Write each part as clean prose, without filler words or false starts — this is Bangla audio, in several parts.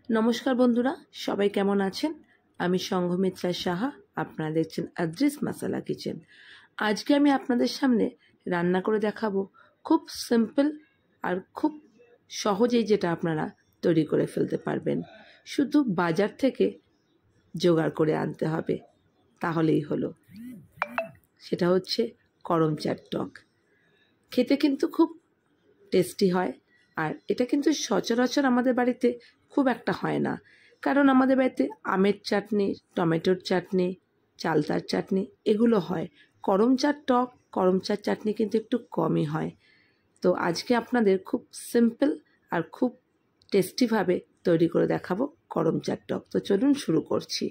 নমস্কার বন্ধুরা, সবাই কেমন আছেন? আমি সংঘমিত্রা সাহা, আপনারা দেখছেন আদ্রিস মশালা কিচেন। আজকে আমি আপনাদের সামনে রান্না করে দেখাবো খুব সিম্পল আর খুব সহজেই যেটা আপনারা তৈরি করে ফেলতে পারবেন। শুধু বাজার থেকে জোগাড় করে আনতে হবে, তাহলেই হলো। সেটা হচ্ছে করমচার টক। খেতে কিন্তু খুব টেস্টি হয়, আর এটা কিন্তু সচরাচর আমাদের বাড়িতে খুব একটা হয় না, কারণ আমাদের বাড়িতে আমের চাটনি, টমেটোর চাটনি, চালতার চাটনি এগুলো হয়। করমচার টক, করমচার চাটনি কিন্তু একটু কমই হয়। তো আজকে আপনাদের খুব সিম্পল আর খুব টেস্টিভাবে তৈরি করে দেখাবো করমচার টক। তো চলুন শুরু করছি।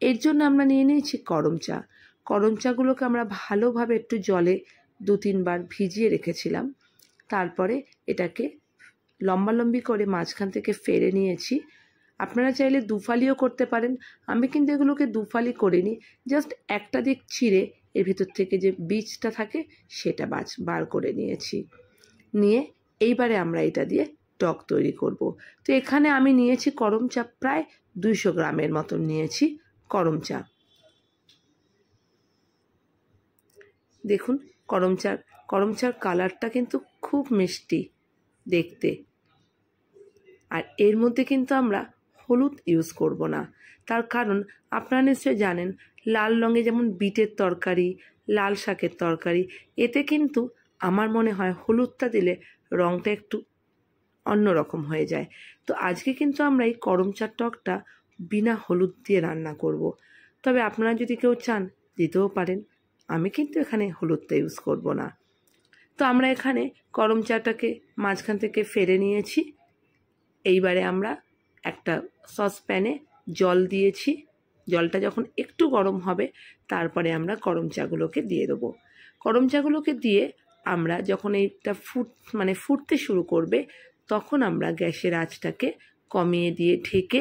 এর জন্য আমরা নিয়ে নিয়েছি করমচা। করমচাগুলোকে আমরা ভালোভাবে একটু জলে 2-3 বার ভিজিয়ে রেখেছিলাম। তারপরে এটাকে লম্বালম্বি করে মাঝখান থেকে ফেড়ে নিয়েছি। আপনারা চাইলে দুফালিও করতে পারেন, আমি কিন্তু এগুলোকে দুফালি করিনি, জাস্ট একটা দিক চিড়ে এর ভিতর থেকে যে বীজটা থাকে সেটা বার করে নিয়েছি। নিয়ে এইবারে আমরা এটা দিয়ে টক তৈরি করব। তো এখানে আমি নিয়েছি করমচা, প্রায় 200 গ্রামের মতন নিয়েছি করমচা। দেখুন করমচার কালারটা কিন্তু খুব মিষ্টি দেখতে। আর এর মধ্যে কিন্তু আমরা হলুদ ইউজ করব না, তার কারণ আপনারা নিশ্চয়ই জানেন লাল রঙে যেমন বিটের তরকারি, লাল শাকের তরকারি, এতে কিন্তু আমার মনে হয় হলুদটা দিলে রঙটা একটু অন্যরকম হয়ে যায়। তো আজকে কিন্তু আমরা এই করমচার টকটা বিনা হলুদ দিয়ে রান্না করব। তবে আপনারা যদি কেউ চান দিতেও পারেন, আমি কিন্তু এখানে হলুদটা ইউজ করব না। তো আমরা এখানে করমচাটাকে মাঝখান থেকে ফেড়ে নিয়েছি। এইবারে আমরা একটা সসপ্যানে জল দিয়েছি। জলটা যখন একটু গরম হবে তারপরে আমরা করমচাগুলোকে দিয়ে দেবো। করমচাগুলোকে দিয়ে আমরা যখন এইটা ফুটতে শুরু করবে, তখন আমরা গ্যাসের আঁচটাকে কমিয়ে দিয়ে ঢেকে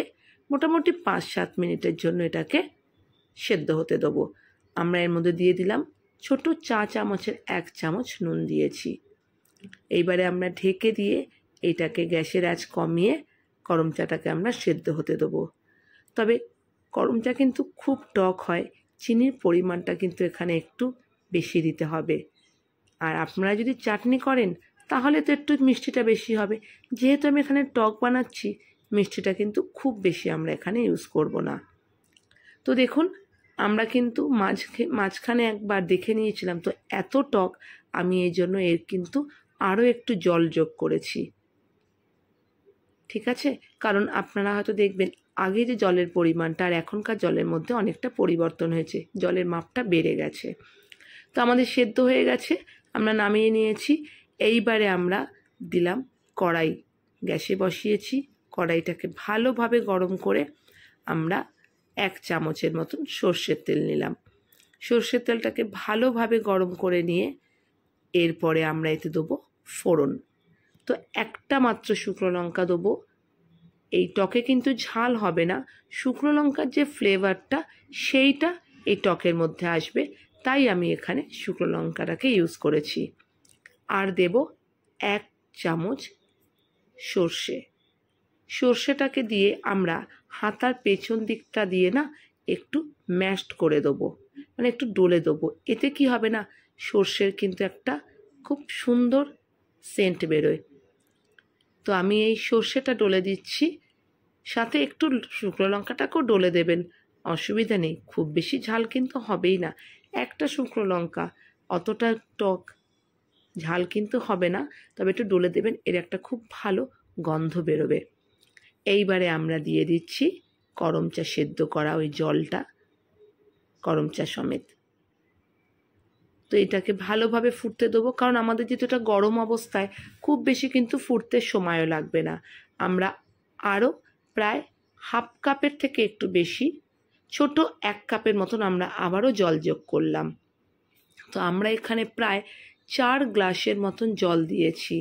মোটামুটি 5-7 মিনিটের জন্য এটাকে সেদ্ধ হতে দেবো। আমরা এর মধ্যে দিয়ে দিলাম ছোট চা চামচের 1 চামচ নুন দিয়েছি। এইবারে আমরা ঢেকে দিয়ে এইটাকে গ্যাসের আঁচ কমিয়ে করমচাটাকে আমরা সেদ্ধ হতে দেবো। তবে করমচা কিন্তু খুব টক হয়, চিনির পরিমাণটা কিন্তু এখানে একটু বেশি দিতে হবে। আর আপনারা যদি চাটনি করেন তাহলে তো একটু মিষ্টিটা বেশি হবে। যেহেতু আমি এখানে টক বানাচ্ছি, মিষ্টিটা কিন্তু খুব বেশি আমরা এখানে ইউজ করব না। তো দেখুন, আমরা কিন্তু মাঝখানে একবার দেখে নিয়েছিলাম, তো এত টক আমি এই জন্য এর কিন্তু আরও একটু জল যোগ করেছি। ঠিক আছে, কারণ আপনারা হয়তো দেখবেন আগে যে জলের পরিমাণটা আর এখনকার জলের মধ্যে অনেকটা পরিবর্তন হয়েছে, জলের মাপটা বেড়ে গেছে। তো আমাদের সেদ্ধ হয়ে গেছে, আমরা নামিয়ে নিয়েছি। এইবারে আমরা দিলাম কড়াই, গ্যাসে বসিয়েছি। কড়াইটাকে ভালোভাবে গরম করে আমরা 1 চামচের মতন সর্ষের তেল নিলাম। সর্ষের তেলটাকে ভালোভাবে গরম করে নিয়ে এরপরে আমরা এতে দেবো ফোড়ন। তো একটা মাত্র শুকনো লঙ্কা দেবো। এই টকে কিন্তু ঝাল হবে না, শুকনো লঙ্কার যে ফ্লেভারটা সেইটা এই টকের মধ্যে আসবে, তাই আমি এখানে শুকনো লঙ্কাটাকে ইউজ করেছি। আর দেব 1 চামচ সর্ষেটাকে দিয়ে আমরা হাতার পেছন দিকটা দিয়ে না একটু ম্যাশড করে দেবো, মানে একটু ডলে দেবো। এতে কি হবে না, সর্ষের কিন্তু একটা খুব সুন্দর সেন্ট বেরোয়। তো আমি এই সর্ষেটা ডলে দিচ্ছি, সাথে একটু শুকনো লঙ্কাটাকেও ডলে দেবেন, অসুবিধা নেই। খুব বেশি ঝাল কিন্তু হবেই না, একটা শুকনো লঙ্কা, অতটা টক ঝাল কিন্তু হবে না, তবে একটু ডলে দেবেন, এর একটা খুব ভালো গন্ধ বেরোবে। এইবারে আমরা দিয়ে দিচ্ছি করমচা সেদ্ধ করা ওই জলটা, করমচা সমেত। তো এটাকে ভালোভাবে ফুটতে দেবো, কারণ আমাদের যেহেতু এটা গরম অবস্থায় খুব বেশি কিন্তু ফুটতে সময়ও লাগবে না। আমরা আরও প্রায় 1/2 কাপের থেকে একটু বেশি, ছোট 1 কাপের মতন আমরা আবারও জল যোগ করলাম। তো আমরা এখানে প্রায় 4 গ্লাসের মতন জল দিয়েছি।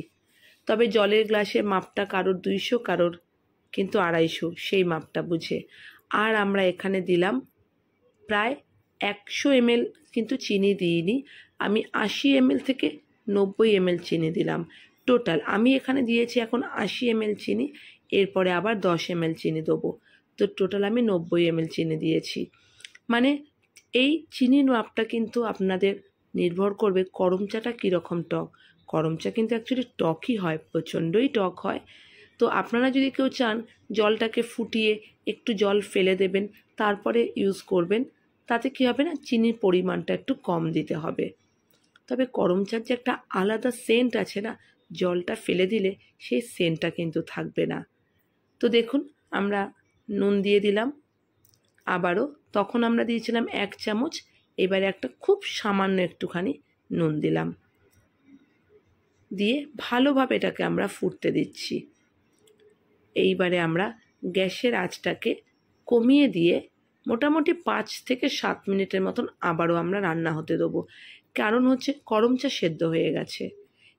তবে জলের গ্লাসের মাপটা কারোর 200, কারোর কিন্তু 250, সেই মাপটা বুঝে। আর আমরা এখানে দিলাম প্রায় 100 ml, কিন্তু চিনি দিইনি, আমি 80 ml থেকে 90 ml চিনি দিলাম। টোটাল আমি এখানে দিয়েছি এখন 80 ml চিনি। এরপরে আবার 10 ml চিনি দেবো। তো টোটাল আমি 90 ml চিনি দিয়েছি। মানে এই চিনির মাপটা কিন্তু আপনাদের নির্ভর করবে করম চাটা কীরকম টক। করম চা কিন্তু অ্যাকচুয়ালি টকই হয়, প্রচণ্ডই টক হয়। তো আপনারা যদি কেউ চান জলটাকে ফুটিয়ে একটু জল ফেলে দেবেন, তারপরে ইউজ করবেন, তাতে কী হবে না, চিনির পরিমাণটা একটু কম দিতে হবে। তবে করম চার যে একটা আলাদা সেন্ট আছে না, জলটা ফেলে দিলে সেই সেন্টটা কিন্তু থাকবে না। তো দেখুন আমরা নুন দিয়ে দিলাম আবারও, তখন আমরা দিয়েছিলাম 1 চামচ, এবারে একটা খুব সামান্য একটুখানি নুন দিলাম, দিয়ে ভালোভাবে এটাকে আমরা ফুটতে দিচ্ছি। এইবারে আমরা গ্যাসের আঁচটাকে কমিয়ে দিয়ে মোটামুটি 5 থেকে 7 মিনিটের মতন আবারও আমরা রান্না হতে দেবো। কারণ হচ্ছে করম চা সেদ্ধ হয়ে গেছে,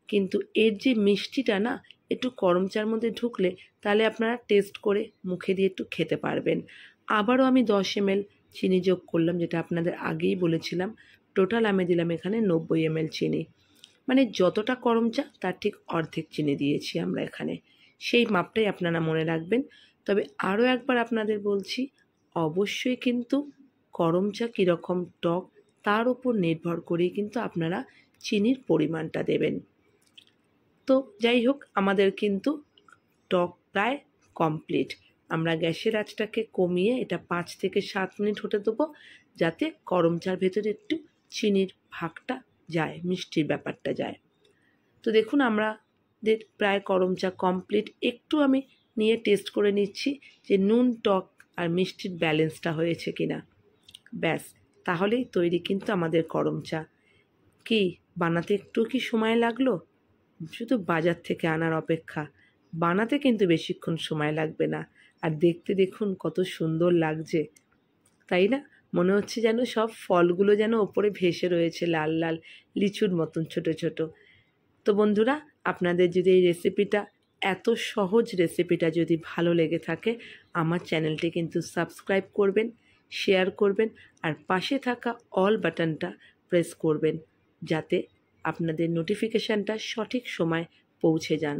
কিন্তু এর যে মিষ্টিটা না একটু করম চার মধ্যে ঢুকলে তাহলে আপনারা টেস্ট করে মুখে দিয়ে একটু খেতে পারবেন। আবারও আমি 10 ml চিনি যোগ করলাম, যেটা আপনাদের আগেই বলেছিলাম। টোটাল আমি দিলাম এখানে 90 ml চিনি, মানে যতটা করম চা তার ঠিক অর্ধেক চিনি দিয়েছি আমরা এখানে। সেই মাপটাই আপনারা মনে রাখবেন। তবে আরও একবার আপনাদের বলছি, অবশ্যই কিন্তু করম চা কীরকম টক তার উপর নির্ভর করেই কিন্তু আপনারা চিনির পরিমাণটা দেবেন। তো যাই হোক, আমাদের কিন্তু টক প্রায় কমপ্লিট। আমরা গ্যাসের আঁচটাকে কমিয়ে এটা 5 থেকে 7 মিনিট হতে দেবো, যাতে করম চার ভেতরে একটু চিনির ভাগটা যায়, মিষ্টির ব্যাপারটা যায়। তো দেখুন আমাদের প্রায় করম চা কমপ্লিট। একটু আমি নিয়ে টেস্ট করে নিচ্ছি যে নুন, টক আর মিষ্টির ব্যালেন্সটা হয়েছে কিনা। ব্যাস, তাহলেই তৈরি কিন্তু আমাদের করম চা। কি বানাতে একটু কি সময় লাগলো? শুধু বাজার থেকে আনার অপেক্ষা। বানাতে কিন্তু বেশিক্ষণ সময় লাগবে না। আর দেখতে দেখুন কত সুন্দর লাগছে, তাই না? মনে হচ্ছে যেন সব ফলগুলো যেন ওপরে ভেসে রয়েছে লাল লাল লিচুর মতন ছোট ছোট। তো বন্ধুরা, আপনাদের যদি এই রেসিপিটা, এত সহজ রেসিপিটা যদি ভালো লেগে থাকে, আমার চ্যানেলটি কিন্তু সাবস্ক্রাইব করবেন, শেয়ার করবেন, আর পাশে থাকা অল বাটনটা প্রেস করবেন, যাতে আপনাদের নোটিফিকেশানটা সঠিক সময় পৌঁছে যান।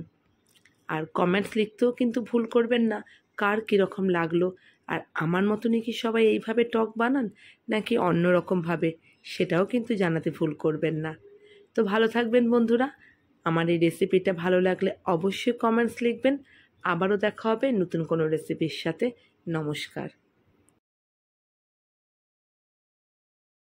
আর কমেন্টস লিখতেও কিন্তু ভুল করবেন না, কার কীরকম লাগলো। আর আমার মতনই কি সবাই এইভাবে টক বানান নাকি অন্য রকমভাবে, সেটাও কিন্তু জানাতে ভুল করবেন না। তো ভালো থাকবেন বন্ধুরা। আমার এই রেসিপিটা ভালো লাগলে অবশ্যই কমেন্টস লিখবেন। আবারও দেখা হবে নতুন কোনো রেসিপির সাথে। নমস্কার।